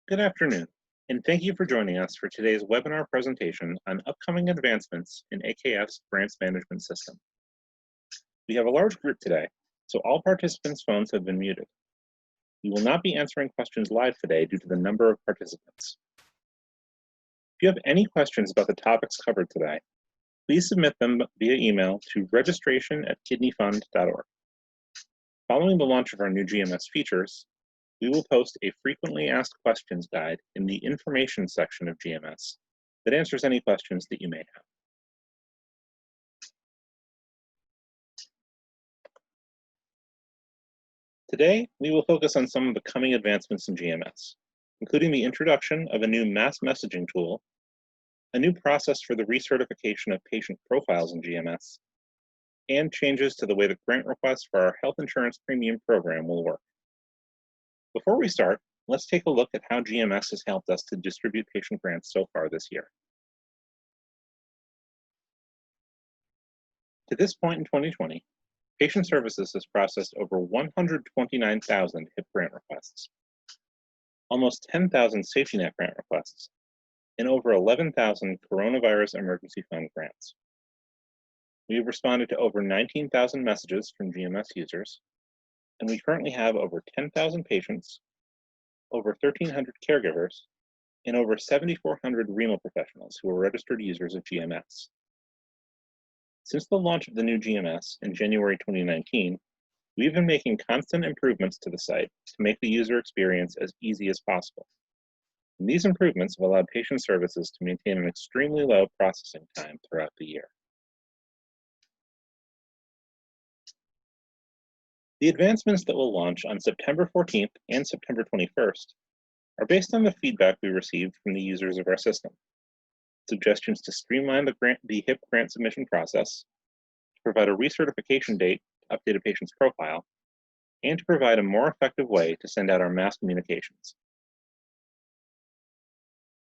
Good afternoon, and thank you for joining us for today's webinar presentation on upcoming advancements in AKF's grants management system. We have a large group today, so all participants' phones have been muted. We will not be answering questions live today due to the number of participants. If you have any questions about the topics covered today, please submit them via email to registration@kidneyfund.org. Following the launch of our new GMS features, we will post a frequently asked questions guide in the information section of GMS that answers any questions that you may have. Today, we will focus on some of the coming advancements in GMS, including the introduction of a new mass messaging tool, a new process for the recertification of patient profiles in GMS, and changes to the way the grant requests for our health insurance premium program will work. Before we start, let's take a look at how GMS has helped us to distribute patient grants so far this year. To this point in 2020, Patient Services has processed over 129,000 HIPP grant requests, almost 10,000 safety net grant requests, and over 11,000 coronavirus emergency fund grants. We have responded to over 19,000 messages from GMS users, and we currently have over 10,000 patients, over 1,300 caregivers, and over 7,400 renal professionals who are registered users of GMS. Since the launch of the new GMS in January 2019, we've been making constant improvements to the site to make the user experience as easy as possible. And these improvements have allowed Patient Services to maintain an extremely low processing time throughout the year. The advancements that will launch on September 14th and September 21st are based on the feedback we received from the users of our system. Suggestions to streamline the HIPP grant submission process, to provide a recertification date to update a patient's profile, and to provide a more effective way to send out our mass communications.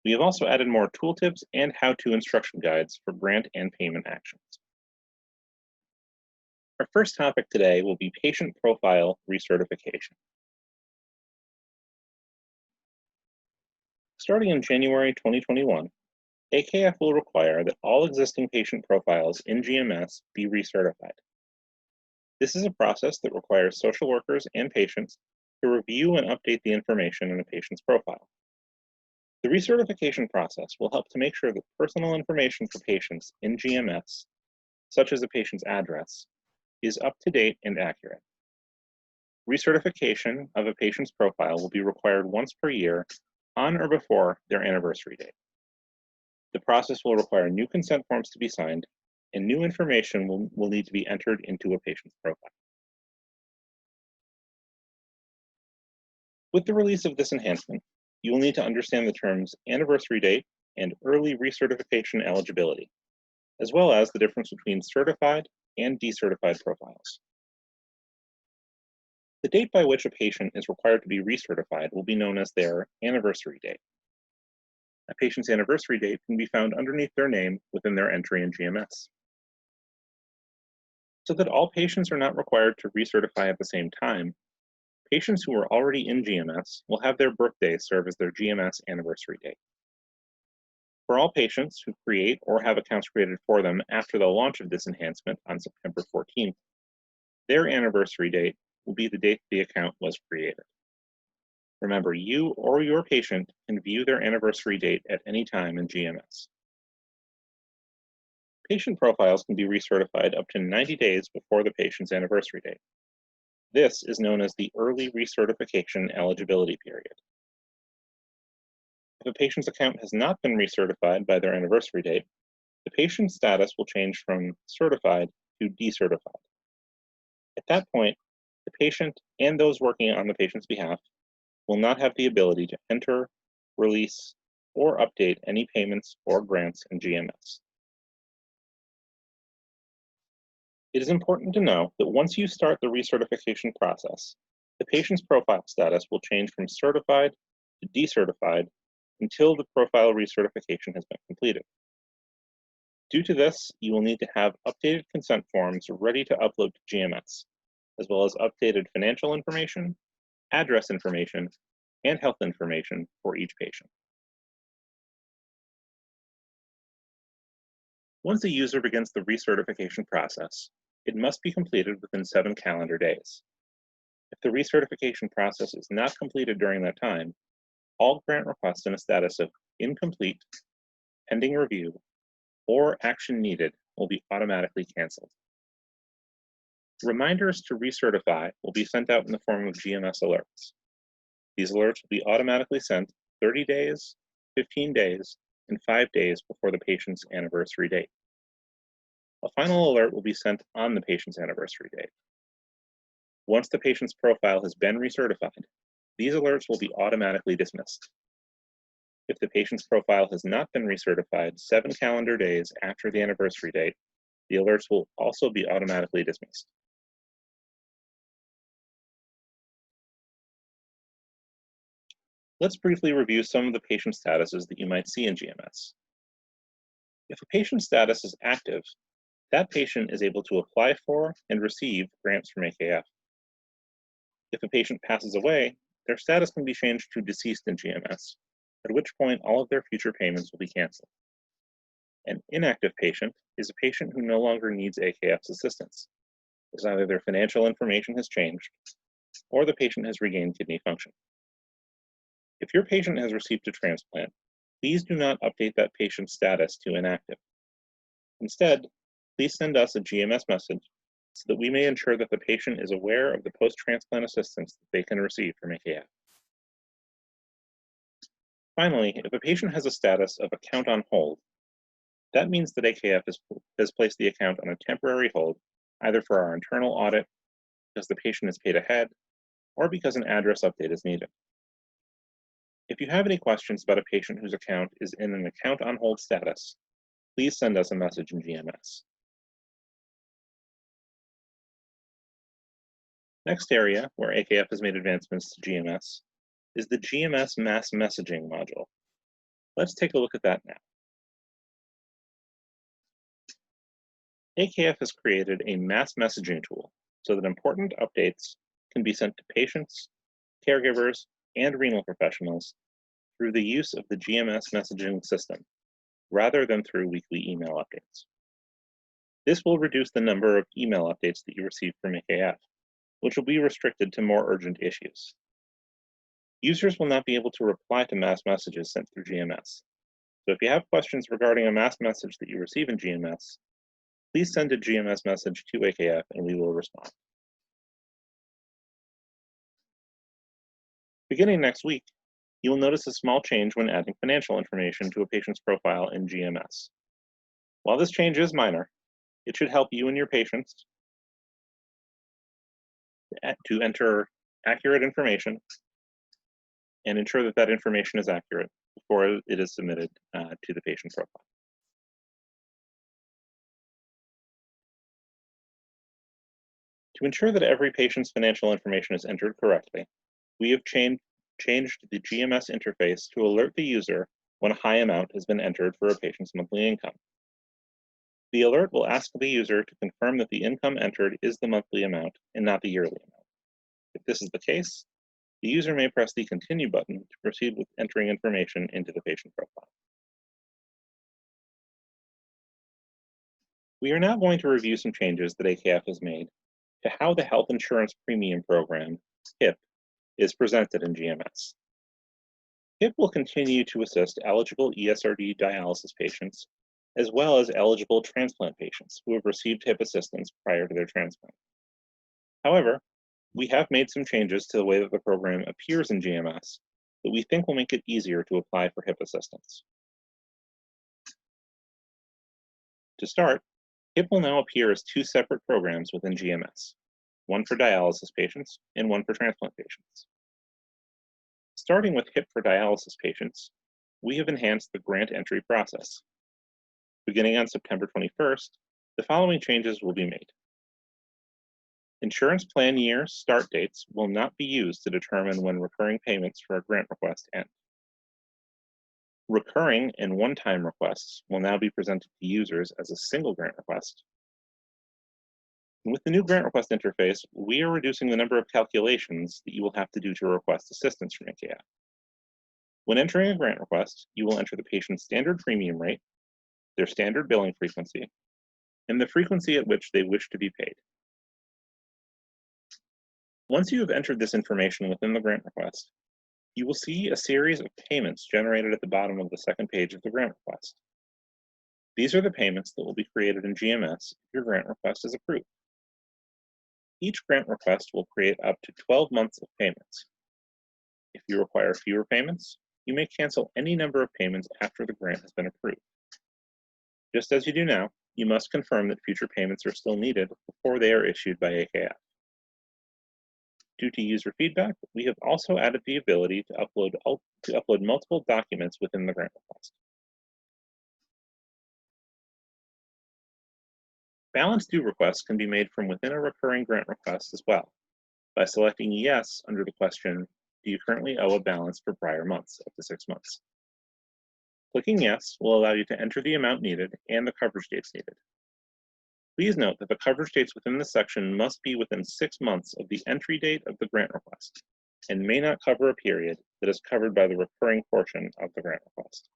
We have also added more tooltips and how-to instruction guides for grant and payment actions. Our first topic today will be patient profile recertification. Starting in January 2021, AKF will require that all existing patient profiles in GMS be recertified. This is a process that requires social workers and patients to review and update the information in a patient's profile. The recertification process will help to make sure that personal information for patients in GMS, such as a patient's address, is up to date and accurate. Recertification of a patient's profile will be required once per year on or before their anniversary date. The process will require new consent forms to be signed, and new information will need to be entered into a patient's profile. With the release of this enhancement, you will need to understand the terms anniversary date and early recertification eligibility, as well as the difference between certified and decertified profiles. The date by which a patient is required to be recertified will be known as their anniversary date. A patient's anniversary date can be found underneath their name within their entry in GMS. So that all patients are not required to recertify at the same time, patients who are already in GMS will have their birthday serve as their GMS anniversary date. For all patients who create or have accounts created for them after the launch of this enhancement on September 14th, their anniversary date will be the date the account was created. Remember, you or your patient can view their anniversary date at any time in GMS. Patient profiles can be recertified up to 90 days before the patient's anniversary date. This is known as the early recertification eligibility period. If a patient's account has not been recertified by their anniversary date, the patient's status will change from certified to decertified. At that point, the patient and those working on the patient's behalf will not have the ability to enter, release, or update any payments or grants in GMS. It is important to know that once you start the recertification process, the patient's profile status will change from certified to decertified until the profile recertification has been completed. Due to this, you will need to have updated consent forms ready to upload to GMS, as well as updated financial information, address information, and health information for each patient. Once a user begins the recertification process, it must be completed within 7 calendar days. If the recertification process is not completed during that time, all grant requests in a status of incomplete, pending review, or action needed will be automatically canceled. Reminders to recertify will be sent out in the form of GMS alerts. These alerts will be automatically sent 30 days, 15 days, and 5 days before the patient's anniversary date. A final alert will be sent on the patient's anniversary date. Once the patient's profile has been recertified, these alerts will be automatically dismissed. If the patient's profile has not been recertified 7 calendar days after the anniversary date, the alerts will also be automatically dismissed. Let's briefly review some of the patient statuses that you might see in GMS. If a patient status is active, that patient is able to apply for and receive grants from AKF. If a patient passes away, their status can be changed to deceased in GMS, at which point all of their future payments will be canceled. An inactive patient is a patient who no longer needs AKF's assistance, as either their financial information has changed or the patient has regained kidney function. If your patient has received a transplant, please do not update that patient's status to inactive. Instead, please send us a GMS message so that we may ensure that the patient is aware of the post-transplant assistance that they can receive from AKF. Finally, if a patient has a status of account on hold, that means that AKF has placed the account on a temporary hold, either for our internal audit, because the patient is paid ahead, or because an address update is needed. If you have any questions about a patient whose account is in an account on hold status, please send us a message in GMS. Next area where AKF has made advancements to GMS is the GMS mass messaging module. Let's take a look at that now. AKF has created a mass messaging tool so that important updates can be sent to patients, caregivers, and renal professionals through the use of the GMS messaging system, rather than through weekly email updates. This will reduce the number of email updates that you receive from AKF, which will be restricted to more urgent issues. Users will not be able to reply to mass messages sent through GMS. So if you have questions regarding a mass message that you receive in GMS, please send a GMS message to AKF and we will respond. Beginning next week, you will notice a small change when adding financial information to a patient's profile in GMS. While this change is minor, it should help you and your patients to enter accurate information and ensure that that information is accurate before it is submitted to the patient profile. To ensure that every patient's financial information is entered correctly, we have changed the GMS interface to alert the user when a high amount has been entered for a patient's monthly income. The alert will ask the user to confirm that the income entered is the monthly amount and not the yearly amount. If this is the case, the user may press the Continue button to proceed with entering information into the patient profile. We are now going to review some changes that AKF has made to how the Health Insurance Premium Program, HIPP, is presented in GMS. HIPP will continue to assist eligible ESRD dialysis patients, as well as eligible transplant patients who have received HIPP assistance prior to their transplant. However, we have made some changes to the way that the program appears in GMS that we think will make it easier to apply for HIPP assistance. To start, HIPP will now appear as 2 separate programs within GMS, one for dialysis patients and one for transplant patients. Starting with HIPP for dialysis patients, we have enhanced the grant entry process. Beginning on September 21st, the following changes will be made. Insurance plan year start dates will not be used to determine when recurring payments for a grant request end. Recurring and one-time requests will now be presented to users as a single grant request. And with the new grant request interface, we are reducing the number of calculations that you will have to do to request assistance from AKF. When entering a grant request, you will enter the patient's standard premium rate, their standard billing frequency, and the frequency at which they wish to be paid. Once you have entered this information within the grant request, you will see a series of payments generated at the bottom of the second page of the grant request. These are the payments that will be created in GMS if your grant request is approved. Each grant request will create up to 12 months of payments. If you require fewer payments, you may cancel any number of payments after the grant has been approved. Just as you do now, you must confirm that future payments are still needed before they are issued by AKF. Due to user feedback, we have also added the ability to upload multiple documents within the grant request. Balance due requests can be made from within a recurring grant request as well, by selecting yes under the question, do you currently owe a balance for prior months, up to 6 months? Clicking yes will allow you to enter the amount needed and the coverage dates needed. Please note that the coverage dates within this section must be within 6 months of the entry date of the grant request, and may not cover a period that is covered by the recurring portion of the grant request.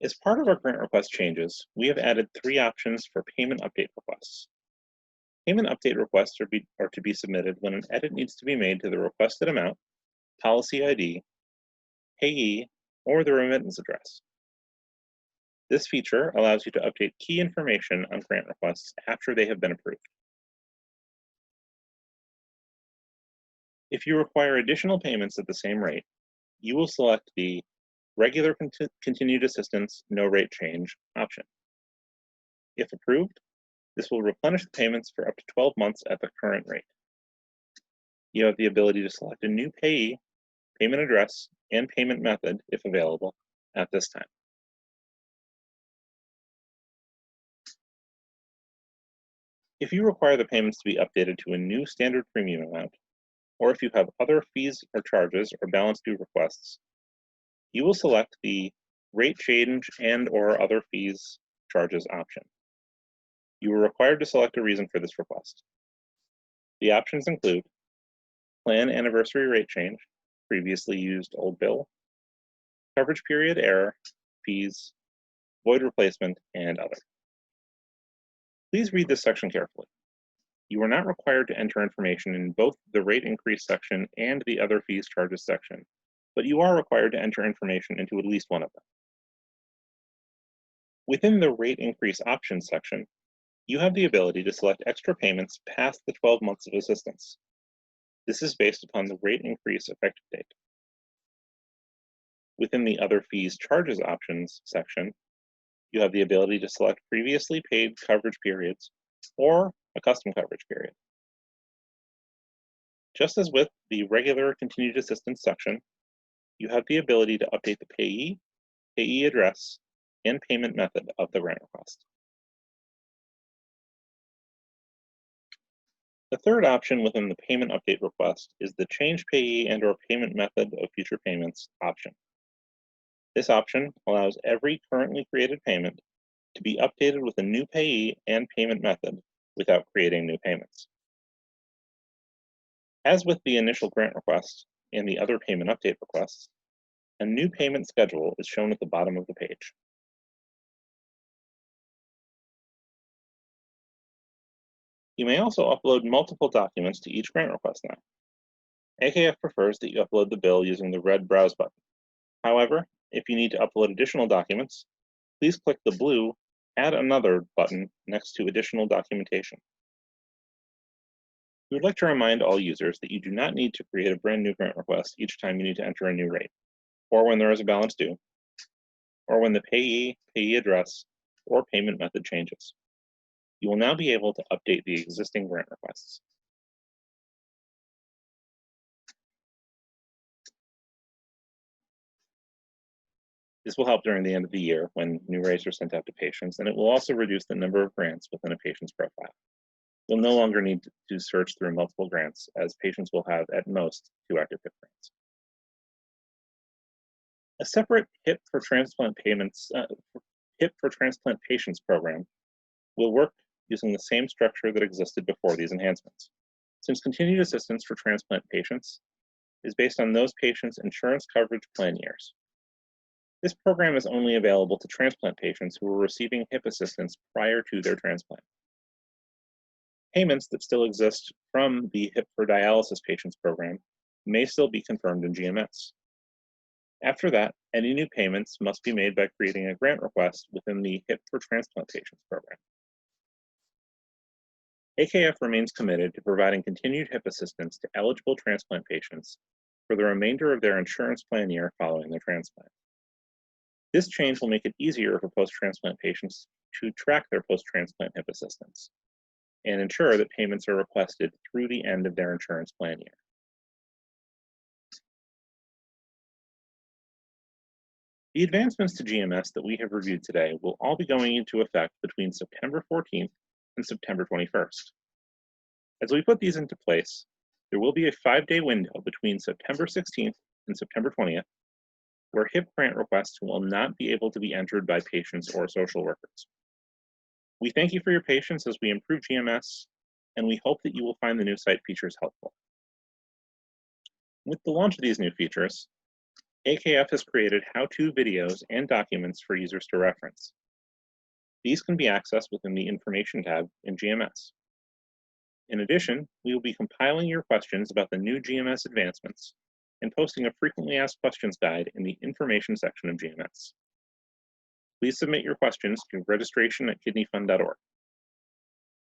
As part of our grant request changes, we have added 3 options for payment update requests. Payment update requests are to be submitted when an edit needs to be made to the requested amount, policy ID, payee, or the remittance address. This feature allows you to update key information on grant requests after they have been approved. If you require additional payments at the same rate, you will select the Regular Continued Assistance No Rate Change option. If approved, this will replenish the payments for up to 12 months at the current rate. You have the ability to select a new payee, payment address, and payment method, if available, at this time. If you require the payments to be updated to a new standard premium amount, or if you have other fees or charges or balance due requests, you will select the Rate Change and/or Other Fees Charges option. You are required to select a reason for this request. The options include Plan Anniversary Rate Change, Previously Used Old Bill, Coverage Period Error, Fees, Void Replacement, and Other. Please read this section carefully. You are not required to enter information in both the Rate Increase section and the Other Fees Charges section, but you are required to enter information into at least one of them. Within the Rate Increase Options section, you have the ability to select extra payments past the 12 months of assistance. This is based upon the rate increase effective date. Within the Other Fees Charges Options section, you have the ability to select previously paid coverage periods or a custom coverage period. Just as with the Regular Continued Assistance section, you have the ability to update the payee, payee address, and payment method of the grant request. The third option within the payment update request is the Change Payee and/or Payment Method of Future Payments option. This option allows every currently created payment to be updated with a new payee and payment method without creating new payments. As with the initial grant request and the other payment update requests, a new payment schedule is shown at the bottom of the page. You may also upload multiple documents to each grant request now. AKF prefers that you upload the bill using the red Browse button. However, if you need to upload additional documents, please click the blue Add Another button next to Additional Documentation. We would like to remind all users that you do not need to create a brand new grant request each time you need to enter a new rate, or when there is a balance due, or when the payee address, or payment method changes. You will now be able to update the existing grant requests. This will help during the end of the year when new rates are sent out to patients, and it will also reduce the number of grants within a patient's profile. You'll no longer need to search through multiple grants, as patients will have at most 2 active HIPP grants. A separate HIPP for transplant patients program will work using the same structure that existed before these enhancements. since continued assistance for transplant patients is based on those patients' insurance coverage plan years. This program is only available to transplant patients who were receiving HIPP assistance prior to their transplant. Payments that still exist from the HIPP for Dialysis Patients program may still be confirmed in GMS. After that, any new payments must be made by creating a grant request within the HIPP for Transplant Patients program. AKF remains committed to providing continued HIPP assistance to eligible transplant patients for the remainder of their insurance plan year following their transplant. This change will make it easier for post-transplant patients to track their post-transplant HIPP assistance and ensure that payments are requested through the end of their insurance plan year. The advancements to GMS that we have reviewed today will all be going into effect between September 14th and September 21st. As we put these into place, there will be a 5-day window between September 16th and September 20th where HIPP grant requests will not be able to be entered by patients or social workers. We thank you for your patience as we improve GMS, and we hope that you will find the new site features helpful. With the launch of these new features, AKF has created how-to videos and documents for users to reference. These can be accessed within the Information tab in GMS. In addition, we will be compiling your questions about the new GMS advancements and posting a frequently asked questions guide in the Information section of GMS. Please submit your questions to registration@kidneyfund.org.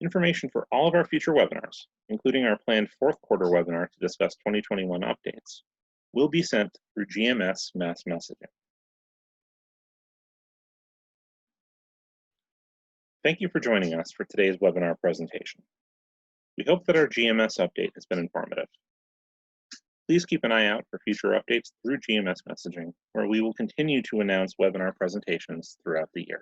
Information for all of our future webinars, including our planned 4th quarter webinar to discuss 2021 updates, will be sent through GMS mass messaging. Thank you for joining us for today's webinar presentation. We hope that our GMS update has been informative. Please keep an eye out for future updates through GMS messaging, where we will continue to announce webinar presentations throughout the year.